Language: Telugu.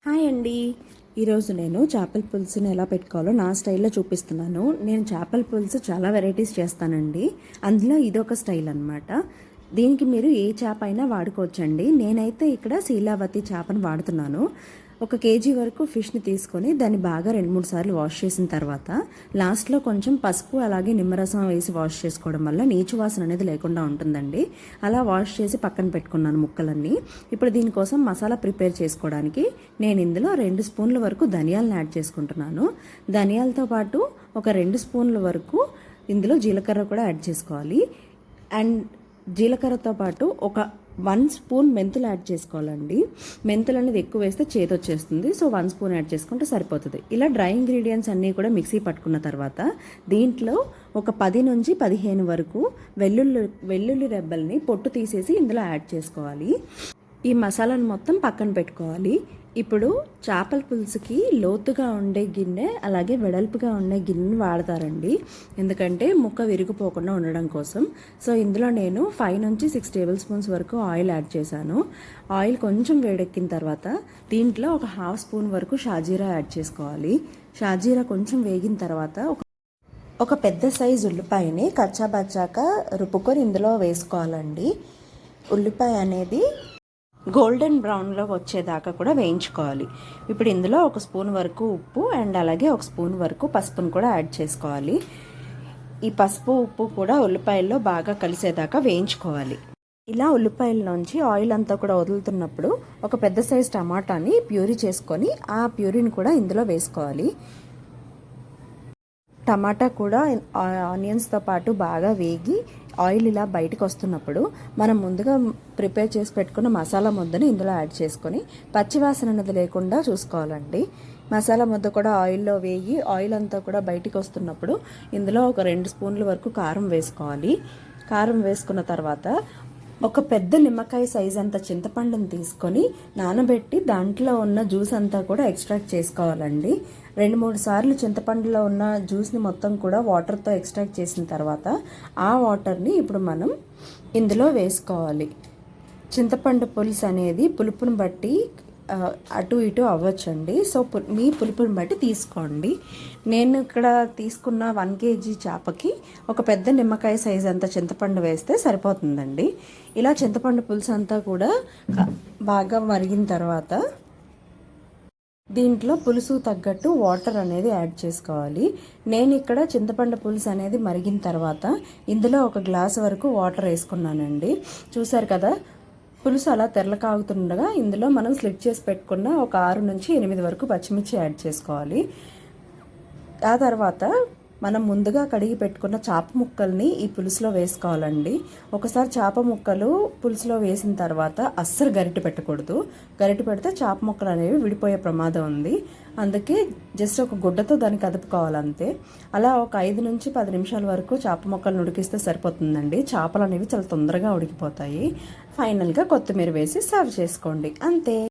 హాయ్ అండి. ఈరోజు నేను చేపల పులుసుని ఎలా పెట్టుకోవాలో నా స్టైల్లో చూపిస్తున్నాను. నేను చేపల పులుసు చాలా వెరైటీస్ చేస్తానండి. అందులో ఇదొక స్టైల్ అనమాట. దీనికి మీరు ఏ చేప అయినా వాడుకోవచ్చండి. నేనైతే ఇక్కడ శీలావతి చేపను వాడుతున్నాను. 1 కేజీ వరకు ఫిష్ని తీసుకొని దాన్ని బాగా 2-3 సార్లు వాష్ చేసిన తర్వాత లాస్ట్లో కొంచెం పసుపు అలాగే నిమ్మరసం వేసి వాష్ చేసుకోవడం వల్ల నీచు వాసన అనేది లేకుండా ఉంటుందండి. అలా వాష్ చేసి పక్కన పెట్టుకున్నాను ముక్కలన్నీ. ఇప్పుడు దీనికోసం మసాలా ప్రిపేర్ చేసుకోవడానికి నేను ఇందులో 2 స్పూన్ల వరకు ధనియాలను యాడ్ చేసుకుంటున్నాను. ధనియాలతో పాటు ఒక 2 స్పూన్ల వరకు ఇందులో జీలకర్ర కూడా యాడ్ చేసుకోవాలి. అండ్ జీలకర్రతో పాటు ఒక 1 స్పూన్ మెంతులు యాడ్ చేసుకోవాలండి. మెంతులు అనేది ఎక్కువ వేస్తే చేదొచ్చేస్తుంది. సో 1 స్పూన్ యాడ్ చేసుకుంటే సరిపోతుంది. ఇలా డ్రై ఇంగ్రీడియంట్స్ అన్నీ కూడా మిక్సీ పట్టుకున్న తర్వాత దీంట్లో ఒక 10 నుంచి 15 వరకు వెల్లుల్లి రెబ్బల్ని పొట్టు తీసేసి ఇందులో యాడ్ చేసుకోవాలి. ఈ మసాలాను మొత్తం పక్కన పెట్టుకోవాలి. ఇప్పుడు చేపల పులుసుకి లోతుగా ఉండే గిన్నె అలాగే వెడల్పుగా ఉండే గిన్నెని వాడతారండి. ఎందుకంటే ముక్క విరిగిపోకుండా ఉండడం కోసం. సో ఇందులో నేను 5 నుంచి 6 టేబుల్ స్పూన్స్ వరకు ఆయిల్ యాడ్ చేశాను. ఆయిల్ కొంచెం వేడెక్కిన తర్వాత దీంట్లో ఒక 1/2 స్పూన్ వరకు షాజీరా యాడ్ చేసుకోవాలి. షాజీరా కొంచెం వేగిన తర్వాత ఒక పెద్ద సైజు ఉల్లిపాయని కచ్చాబచ్చాక రుబ్బుకొని ఇందులో వేసుకోవాలండి. ఉల్లిపాయ అనేది గోల్డెన్ బ్రౌన్లో వచ్చేదాకా కూడా వేయించుకోవాలి. ఇప్పుడు ఇందులో 1 స్పూన్ వరకు ఉప్పు అండ్ అలాగే 1 స్పూన్ వరకు పసుపును కూడా యాడ్ చేసుకోవాలి. ఈ పసుపు ఉప్పు కూడా ఉల్లిపాయల్లో బాగా కలిసేదాకా వేయించుకోవాలి. ఇలా ఉల్లిపాయల్లోంచి ఆయిల్ అంతా కూడా వదులుతున్నప్పుడు ఒక పెద్ద సైజు టమాటాని ప్యూరీ చేసుకొని ఆ ప్యూరీని కూడా ఇందులో వేసుకోవాలి. టమాటా కూడా ఆనియన్స్తో పాటు బాగా వేగి ఆయిల్ ఇలా బయటకు వస్తున్నప్పుడు మనం ముందుగా ప్రిపేర్ చేసి పెట్టుకున్న మసాలా ముద్దని ఇందులో యాడ్ చేసుకొని పచ్చివాసన అనేది లేకుండా చూసుకోవాలండి. మసాలా ముద్ద కూడా ఆయిల్లో వేగి ఆయిల్ అంతా కూడా బయటకు వస్తున్నప్పుడు ఇందులో ఒక 2 స్పూన్ల వరకు కారం వేసుకోవాలి. కారం వేసుకున్న తర్వాత ఒక పెద్ద నిమ్మకాయ సైజ్ అంత చింతపండుని తీసుకొని నానబెట్టి దాంట్లో ఉన్న జ్యూస్ అంతా కూడా ఎక్స్ట్రాక్ట్ చేసుకోవాలండి. 2-3 సార్లు చింతపండులో ఉన్న జ్యూస్ని మొత్తం కూడా వాటర్తో ఎక్స్ట్రాక్ట్ చేసిన తర్వాత ఆ వాటర్ని ఇప్పుడు మనం ఇందులో వేసుకోవాలి. చింతపండు పులుసు అనేది పులుపుని బట్టి అటు ఇటు అవ్వచ్చండి. సో మీ పులుపుని బట్టి తీసుకోండి. నేను ఇక్కడ తీసుకున్న 1 కేజీ చేపకి ఒక పెద్ద నిమ్మకాయ సైజ్ అంత చింతపండు వేస్తే సరిపోతుందండి. ఇలా చింతపండు పులుసు అంతా కూడా బాగా మరిగిన తర్వాత దీంట్లో పులుసు తగ్గట్టు వాటర్ అనేది యాడ్ చేసుకోవాలి. నేను ఇక్కడ చింతపండు పులుసు అనేది మరిగిన తర్వాత ఇందులో 1 గ్లాస్ వరకు వాటర్ వేసుకున్నానండి. చూసారు కదా, పులుసు అలా తెరలకాగుతుండగా ఇందులో మనం స్లిట్ చేసి పెట్టుకున్న ఒక 6 నుంచి 8 వరకు పచ్చిమిర్చి యాడ్ చేసుకోవాలి. ఆ తర్వాత మనం ముందుగా కడిగి పెట్టుకున్న చేప ముక్కల్ని ఈ పులుసులో వేసుకోవాలండి. ఒకసారి చేప ముక్కలు పులుసులో వేసిన తర్వాత అస్సలు గరిటె పెట్టకూడదు. గరిటె పెడితే చేప ముక్కలు అనేవి విడిపోయే ప్రమాదం ఉంది. అందుకే జస్ట్ ఒక గుడ్డతో దాన్ని కదుపుకోవాలంతే. అలా ఒక 5 నుంచి 10 నిమిషాల వరకు చేప ముక్కలను ఉడికిస్తే సరిపోతుందండి. చేపలు అనేవి చాలా తొందరగా ఉడికిపోతాయి. ఫైనల్గా కొత్తిమీర వేసి సర్వ్ చేసుకోండి, అంతే.